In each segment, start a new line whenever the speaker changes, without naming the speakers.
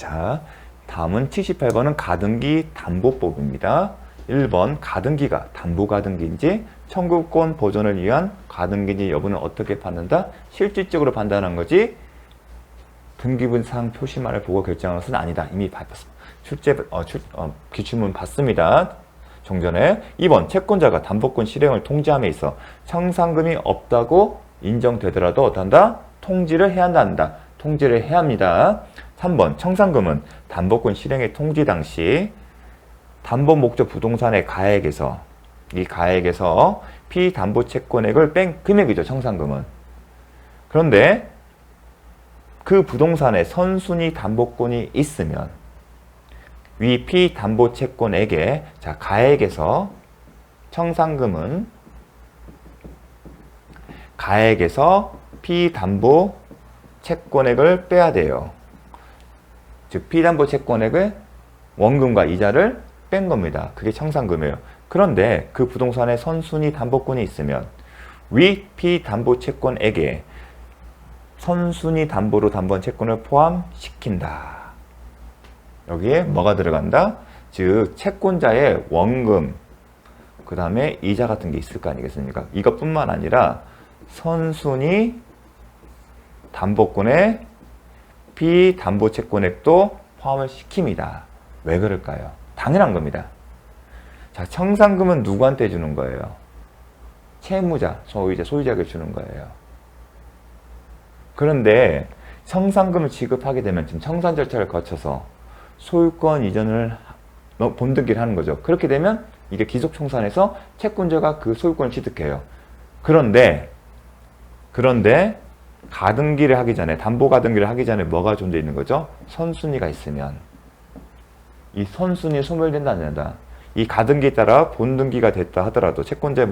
자, 다음은 78번은 가등기 담보법입니다. 1번 가등기가 담보가등기인지 청구권 보존을 위한 가등기인지 여부는 어떻게判断한다? 실질적으로 판단한 거지 등기부상 표시만을 보고 결정한 것은 아니다. 이미 기출문 봤습니다. 종전에. 2번 채권자가 담보권 실행을 통지함에 있어 청산금이 없다고 인정되더라도 어떤다? 통지를 해야 한다. 통지를 해야 합니다. 3번 청산금은 담보권 실행의 통지 당시 담보 목적 부동산의 가액에서 이 가액에서 피담보 채권액을 뺀 금액이죠. 청산금은. 그런데 그 부동산에 선순위 담보권이 있으면 위 피담보 채권액에 자 가액에서 청산금은 가액에서 피담보 채권액을 빼야 돼요. 즉 피담보 채권액을 원금과 이자를 뺀 겁니다. 그게 청산금이에요. 그런데 그 부동산에 선순위 담보권이 있으면 위 피담보 채권액에 선순위 담보로 담보한 채권을 포함시킨다. 여기에 뭐가 들어간다? 즉 채권자의 원금, 그 다음에 이자 같은 게 있을 거 아니겠습니까? 이것뿐만 아니라 선순위 담보권에 피담보 채권액도 포함을 시킵니다. 왜 그럴까요? 당연한 겁니다. 자, 청산금은 누구한테 주는 거예요? 채무자, 소유자에게 주는 거예요. 그런데 청산금을 지급하게 되면 지금 청산 절차를 거쳐서 소유권 이전을 본등기를 하는 거죠. 그렇게 되면 이게 기속청산에서 채권자가 그 소유권을 취득해요. 그런데 가등기를 하기 전에 담보가등기를 하기 전에 뭐가 존재해 있는 거죠? 선순위가 있으면 이 선순위에 소멸된다 안 된다. 이 가등기에 따라 본등기가 됐다 하더라도 채권자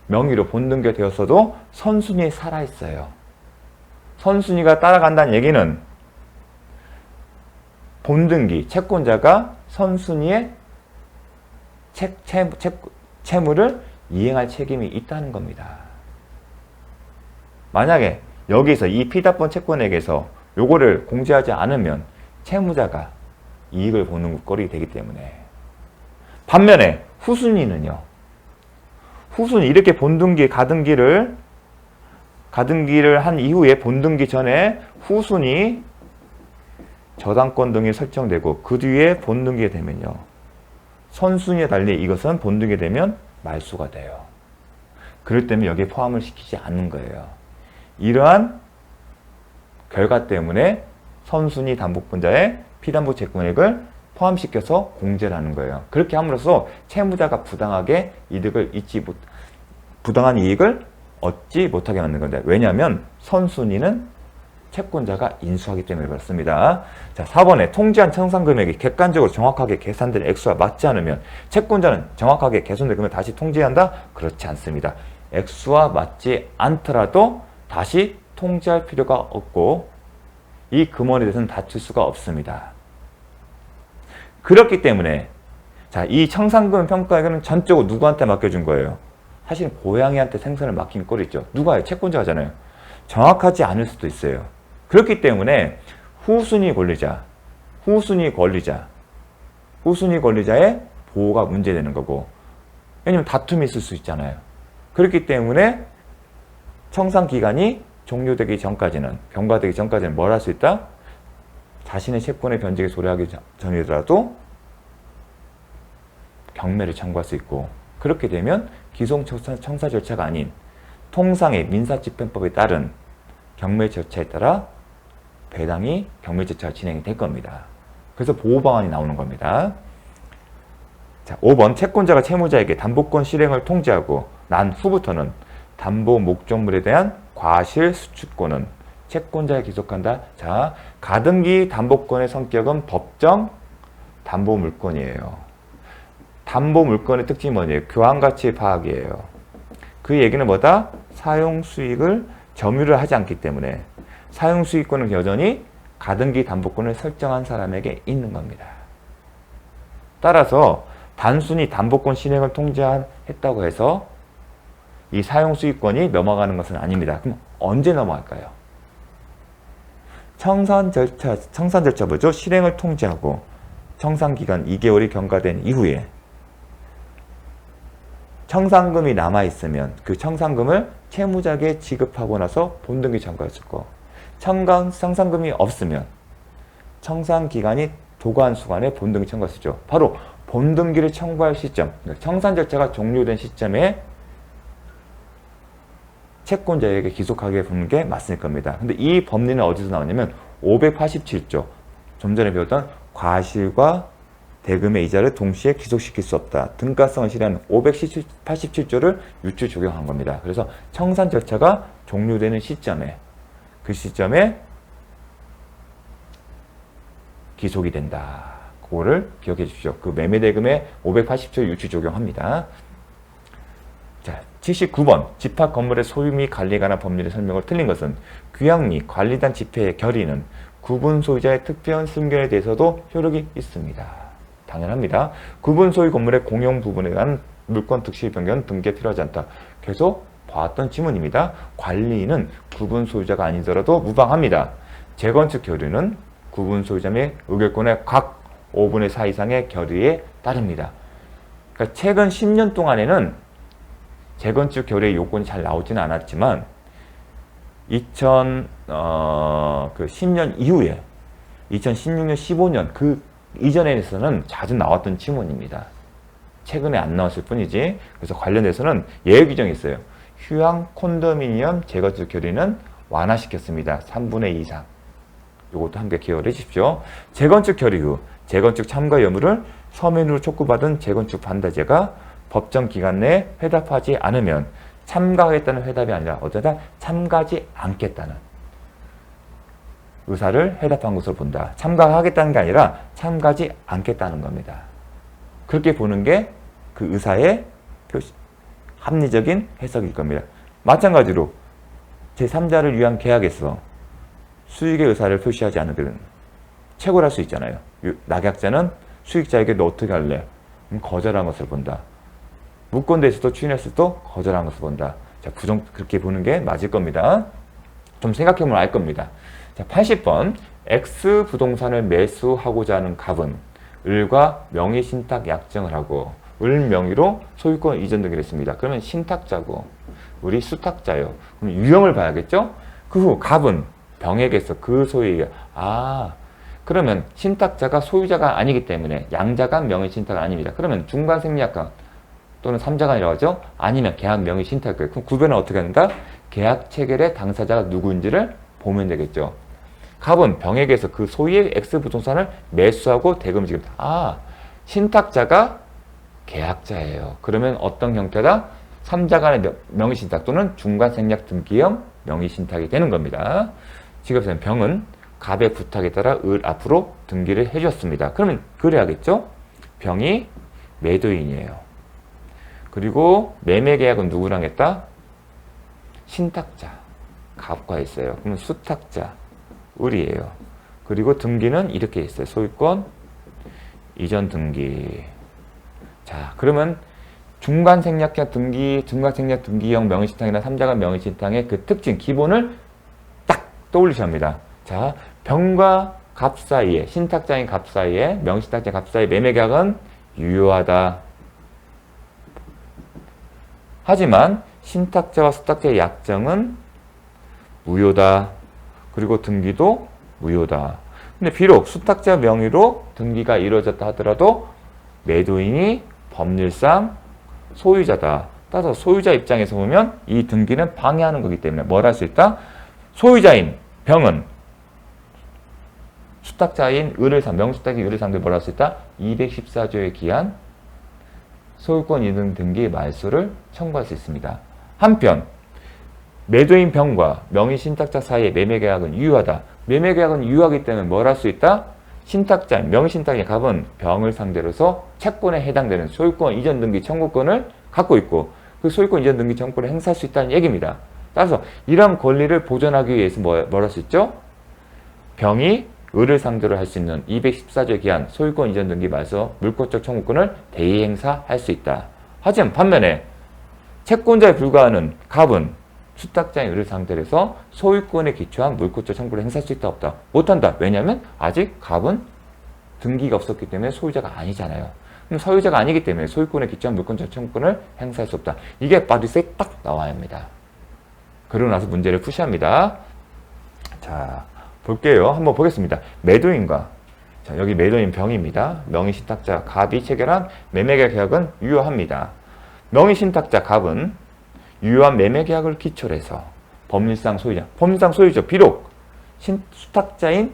명의로 본등기가 되었어도 선순위에 살아있어요. 선순위가 따라간다는 얘기는 본등기, 채권자가 선순위에 채무를 이행할 책임이 있다는 겁니다. 만약에 여기서 이 피담보 채권액에서 요거를 공제하지 않으면 채무자가 이익을 보는 꼴이 되기 때문에. 반면에 후순위는요. 후순위 이렇게 본등기, 가등기를 한 이후에 본등기 전에 후순위 저당권 등이 설정되고 그 뒤에 본등기가 되면요. 선순위에 달리 이것은 본등기가 되면 말소가 돼요. 그럴 때면 여기에 포함을 시키지 않는 거예요. 이러한 결과 때문에 선순위 담보권자의 피담보 채권액을 포함시켜서 공제를 하는 거예요. 그렇게 함으로써 채무자가 부당한 이익을 얻지 못하게 만드는 건데, 왜냐하면 선순위는 채권자가 인수하기 때문에 그렇습니다. 자, 4번에 통지한 청산금액이 객관적으로 정확하게 계산된 액수와 맞지 않으면 채권자는 정확하게 계산된 금액을 다시 통지한다? 그렇지 않습니다. 액수와 맞지 않더라도 다시 통지할 필요가 없고 이 금원에 대해서는 다툴 수가 없습니다. 그렇기 때문에 자, 이 청산금 평가액은 전적으로 누구한테 맡겨준 거예요? 사실 고양이한테 생선을 맡긴 꼴이 있죠. 누가요? 채권자잖아요. 정확하지 않을 수도 있어요. 그렇기 때문에 후순위 권리자의 보호가 문제되는 거고, 왜냐면 다툼이 있을 수 있잖아요. 그렇기 때문에 청산기간이 종료되기 전까지는, 경과되기 전까지는 뭘 할 수 있다? 자신의 채권의 변제에 도래하기 전이더라도 경매를 청구할 수 있고, 그렇게 되면 기속청사 절차가 아닌 통상의 민사집행법에 따른 경매 절차에 따라 배당이 경매 절차가 진행이 될 겁니다. 그래서 보호방안이 나오는 겁니다. 자, 5번 채권자가 채무자에게 담보권 실행을 통지하고 난 후부터는 담보 목적물에 대한 과실 수취권은 채권자에 기속한다. 자, 가등기 담보권의 성격은 법정 담보 물권이에요. 담보 물권의 특징이 뭐냐면 교환가치 파악이에요. 그 얘기는 뭐다? 사용 수익을 점유를 하지 않기 때문에 사용 수익권은 여전히 가등기 담보권을 설정한 사람에게 있는 겁니다. 따라서 단순히 담보권 실행을 통지했다고 해서 이 사용 수익권이 넘어가는 것은 아닙니다. 그럼 언제 넘어갈까요? 청산 절차 뭐죠? 실행을 통지하고 청산 기간 2개월이 경과된 이후에 청산금이 남아있으면 그 청산금을 채무자에게 지급하고 나서 본등기 청구했을 거. 청산금이 없으면 청산 기간이 도관 수관에 본등기 청구했었죠. 바로 본등기를 청구할 시점, 청산 절차가 종료된 시점에 채권자에게 기속하게 부는 게 맞을 겁니다. 근데 이 법리는 어디서 나오냐면 587조, 좀 전에 배웠던 과실과 대금의 이자를 동시에 기속시킬 수 없다. 등가성을 실현하는 587조를 유추 적용한 겁니다. 그래서 청산 절차가 종료되는 시점에, 그 시점에 기속이 된다. 그거를 기억해 주십시오. 그 매매대금의 580조 유추 적용합니다. 자, 79번. 집합 건물의 소유 및 관리에 관한 법률의 설명을 틀린 것은 규약 및 관리단 집회의 결의는 구분 소유자의 특별한 승결에 대해서도 효력이 있습니다. 당연합니다. 구분 소유 건물의 공용 부분에 관한 물권 득실 변경 등기에 필요하지 않다. 계속 봐왔던 지문입니다. 관리는 구분 소유자가 아니더라도 무방합니다. 재건축 결의는 구분 소유자 및 의결권의 각 5분의 4 이상의 결의에 따릅니다. 그러니까 최근 10년 동안에는 재건축 결의의 요건이 잘 나오지는 않았지만 10년 이후에 2016년, 15년 그 이전에서는 자주 나왔던 지문입니다. 최근에 안 나왔을 뿐이지. 그래서 관련해서는 예외 규정이 있어요. 휴양 콘도미니엄 재건축 결의는 완화시켰습니다. 3분의 2 이상. 이것도 함께 기억을 해주십시오. 재건축 결의 후 재건축 참가 의무를 서면으로 촉구받은 재건축 반대자가 법정 기간 내에 회답하지 않으면 참가하겠다는 회답이 아니라 어쩌다 참가하지 않겠다는 의사를 회답한 것으로 본다. 참가하겠다는 게 아니라 참가하지 않겠다는 겁니다. 그렇게 보는 게 그 의사의 합리적인 해석일 겁니다. 마찬가지로 제3자를 위한 계약에서 수익의 의사를 표시하지 않으면 채굴할 수 있잖아요. 낙약자는 수익자에게 너 어떻게 할래? 거절한 것을 본다. 무권대에서도 추인했을 때도 거절한 것을 본다. 자, 그렇게 보는 게 맞을 겁니다. 좀 생각해보면 알 겁니다. 자, 80번. X 부동산을 매수하고자 하는 갑은 을과 명의 신탁 약정을 하고 을 명의로 소유권 이전 등기를 했습니다. 그러면 신탁자고 을이 수탁자예요. 그럼 유형을 봐야겠죠? 그 후 갑은 병에게서 그 소유가 그러면 신탁자가 소유자가 아니기 때문에 양자간 명의 신탁은 아닙니다. 그러면 중간 생략간 또는 3자간이라고 하죠. 아니면 계약 명의 신탁일 거예요. 그럼 구별은 어떻게 한다? 계약 체결의 당사자가 누구인지를 보면 되겠죠. 갑은 병에게서 그 소유의 X 부동산을 매수하고 대금 지급. 신탁자가 계약자예요. 그러면 어떤 형태다? 3자간의 명의 신탁 또는 중간 생략 등기형 명의 신탁이 되는 겁니다. 지급자는 병은 갑의 부탁에 따라 을 앞으로 등기를 해주었습니다. 그러면 그래야겠죠? 병이 매도인이에요. 그리고 매매 계약은 누구랑 했다? 신탁자, 갑과 했어요. 그러면 수탁자, 을이에요. 그리고 등기는 이렇게 있어요. 소유권 이전 등기. 자, 그러면 중간 생략 등기형 명의신탁이나 3자간 명의신탁의 그 특징, 기본을 딱 떠올리셔야 합니다. 자, 병과 갑 사이에, 신탁자인 갑 사이에, 명의신탁자인 갑 사이에 매매계약은 유효하다. 하지만 신탁자와 수탁자의 약정은 무효다. 그리고 등기도 무효다. 근데 비록 수탁자 명의로 등기가 이루어졌다 하더라도 매도인이 법률상 소유자다. 따라서 소유자 입장에서 보면 이 등기는 방해하는 거기 때문에 뭘 할 수 있다? 소유자인 병은 수탁자인 명수탁자인 을을 상대로 뭘 할 수 있다? 214조에 기한 소유권 이등 등기 말소를 청구할 수 있습니다. 한편 매도인 병과 명의 신탁자 사이의 매매계약은 유효하다. 매매계약은 유효하기 때문에 뭘 할 수 있다? 신탁자인 명의 신탁자인 갑은 병을 상대로서 채권에 해당되는 소유권 이전 등기 청구권을 갖고 있고 그 소유권 이전 등기 청구권을 행사할 수 있다는 얘기입니다. 따라서 이러한 권리를 보존하기 위해서 뭘 할 수 있죠? 병이 을을 상대로 할 수 있는 214조에 기한 소유권 이전 등기 말소 물권적 청구권을 대의 행사할 수 있다. 하지만 반면에 채권자에 불과하는 갑은 수탁자인 을을 상대로 해서 소유권에 기초한 물권적 청구를 행사할 수 있다 없다? 못한다. 왜냐하면 아직 갑은 등기가 없었기 때문에 소유자가 아니잖아요. 그럼 소유자가 아니기 때문에 소유권에 기초한 물권적 청구를 행사할 수 없다. 이게 바리스에 딱 나와야 합니다. 그러고 나서 문제를 푸시합니다. 자, 볼게요. 한번 보겠습니다. 매도인과, 자, 여기 매도인 병입니다. 명의신탁자 갑이 체결한 매매계약은 유효합니다. 명의신탁자 갑은 유효한 매매계약을 기초로 해서 법률상 소유자, 비록 수탁자인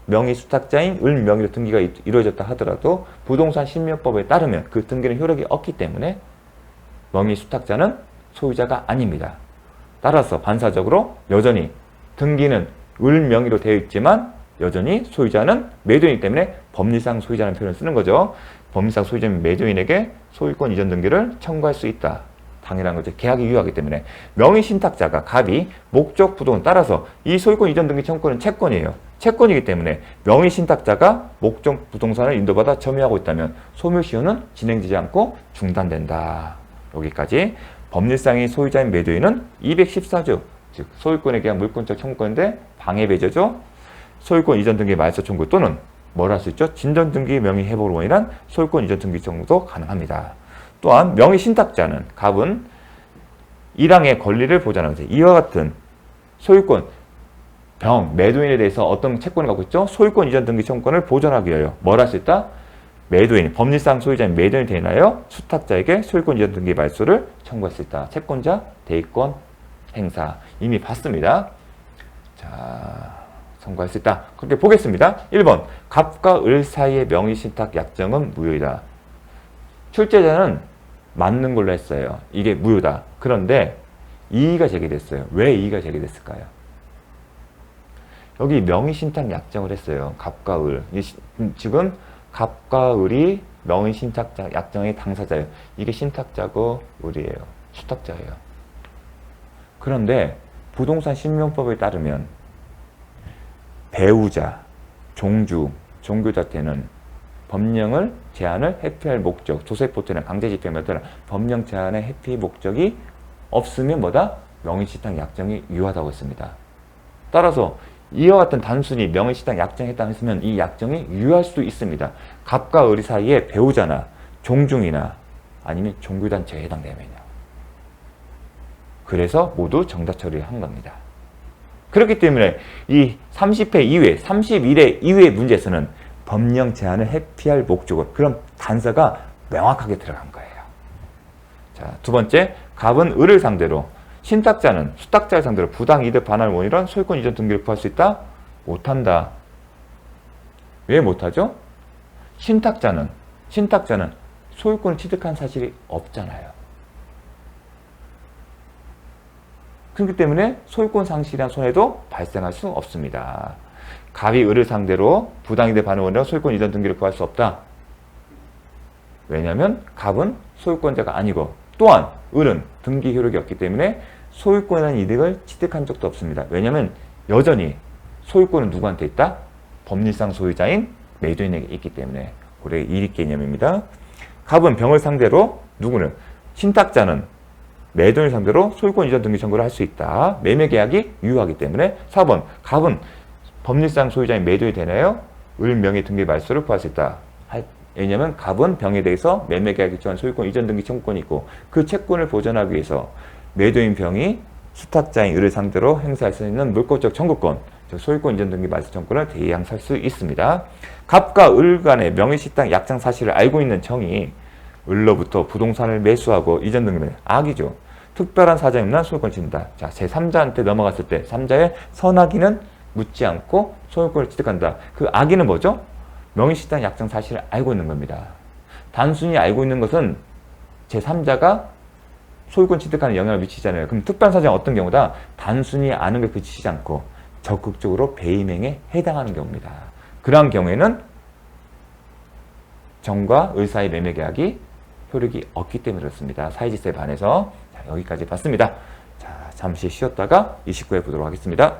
명의수탁자인 을 명의로 등기가 이루어졌다 하더라도 부동산 신명법에 따르면 그 등기는 효력이 없기 때문에 명의수탁자는 소유자가 아닙니다. 따라서 반사적으로 여전히 등기는 을 명의로 되어 있지만 여전히 소유자는 매도인이기 때문에 법률상 소유자라는 표현을 쓰는 거죠. 법률상 소유자인 매도인에게 소유권 이전 등기를 청구할 수 있다. 당연한 거죠. 계약이 유효하기 때문에. 명의신탁자가 갑이 목적 부동을 따라서 이 소유권 이전 등기 청구권은 채권이에요. 채권이기 때문에 명의신탁자가 목적 부동산을 인도받아 점유하고 있다면 소멸시효는 진행되지 않고 중단된다. 여기까지. 법률상의 소유자인 매도인은 214조, 즉 소유권에 대한 물권적 청구권인데 방해배제죠. 소유권 이전 등기 말소 청구 또는 뭘 할 수 있죠? 진전 등기 명의 회복을 원인한 소유권 이전 등기 청구도 가능합니다. 또한 명의신탁자는 갑은 1항의 권리를 보장하면서 이와 같은 소유권 매도인에 대해서 어떤 채권을 갖고 있죠? 소유권 이전 등기 청구권을 보존하기 위하여 뭘 할 수 있다? 매도인, 법률상 소유자인 매도인에 대하여 수탁자에게 소유권 이전 등기 말소를 청구할 수 있다. 채권자, 대의권, 행사. 이미 봤습니다. 자, 청구할 수 있다. 그렇게 보겠습니다. 1번, 갑과 을 사이의 명의신탁 약정은 무효이다. 출제자는 맞는 걸로 했어요. 이게 무효다. 그런데 이의가 제기됐어요. 왜 이의가 제기됐을까요? 여기 명의신탁 약정을 했어요. 갑과 을. 지금 갑과 을이 명의신탁 약정의 당사자예요. 이게 신탁자고 을이에요. 수탁자예요. 그런데 부동산 신명법에 따르면 배우자, 종주, 종교자태는 법령을 제한을 회피할 목적, 조세포트나 강제집행에 따라 법령 제한의 회피 목적이 없으면 뭐다? 명의신탁 약정이 유효하다고 했습니다. 따라서 이와 같은 단순히 명의신탁 약정했다 했으면 이 약정이 유효할 수도 있습니다. 갑과 을이 사이에 배우자나 종중이나 아니면 종교단체에 해당되면요. 그래서 모두 정답 처리한 겁니다. 그렇기 때문에 이 30회 이후에 31회 이후의 문제에서는 법령 제한을 회피할 목적으로 그런 단서가 명확하게 들어간 거예요. 자, 두 번째, 갑은 을을 상대로 신탁자는 수탁자를 상대로 부당이득 반환 원인으로 소유권 이전 등기를 구할 수 있다? 못한다. 왜 못하죠? 신탁자는 소유권을 취득한 사실이 없잖아요. 그렇기 때문에 소유권 상실이란 손해도 발생할 수 없습니다. 갑이 을을 상대로 부당이득 반환 원인으로 소유권 이전 등기를 구할 수 없다. 왜냐하면 갑은 소유권자가 아니고 또한 을은 등기 효력이 없기 때문에 소유권이라는 이득을 취득한 적도 없습니다. 왜냐하면 여전히 소유권은 누구한테 있다? 법률상 소유자인 매도인에게 있기 때문에 고래 이익 개념입니다. 갑은 병을 상대로 누구는? 신탁자는 매도인을 상대로 소유권 이전 등기 청구를 할 수 있다. 매매계약이 유효하기 때문에 4번 갑은 법률상 소유자인 매도인이 되나요? 을 명의 등기 말소를 구할 수 있다. 왜냐하면 갑은 병에 대해서 매매계약에 기초한 소유권 이전 등기 청구권이 있고 그 채권을 보존하기 위해서 매도인 병이 수탁자인 을을 상대로 행사할 수 있는 물권적 청구권, 즉 소유권 이전 등기 말소 청구권을 대항할 수 있습니다. 갑과 을 간의 명의신탁 약정 사실을 알고 있는 청이 을로부터 부동산을 매수하고 이전 등기는 악이죠. 특별한 사정이 없는 소유권을 취득한다. 자, 제3자한테 넘어갔을 때 3자의 선악의는 묻지 않고 소유권을 취득한다. 그 악의는 뭐죠? 명의신탁 약정 사실을 알고 있는 겁니다. 단순히 알고 있는 것은 제3자가 소유권 취득하는 영향을 미치잖아요. 그럼 특별한 사정은 어떤 경우다? 단순히 아는 게 그치지 않고 적극적으로 배임행에 해당하는 경우입니다. 그러한 경우에는 정과 을 사이 매매계약이 효력이 없기 때문에 그렇습니다. 사회질서에 반해서. 자, 여기까지 봤습니다. 자, 잠시 쉬었다가 29회 보도록 하겠습니다.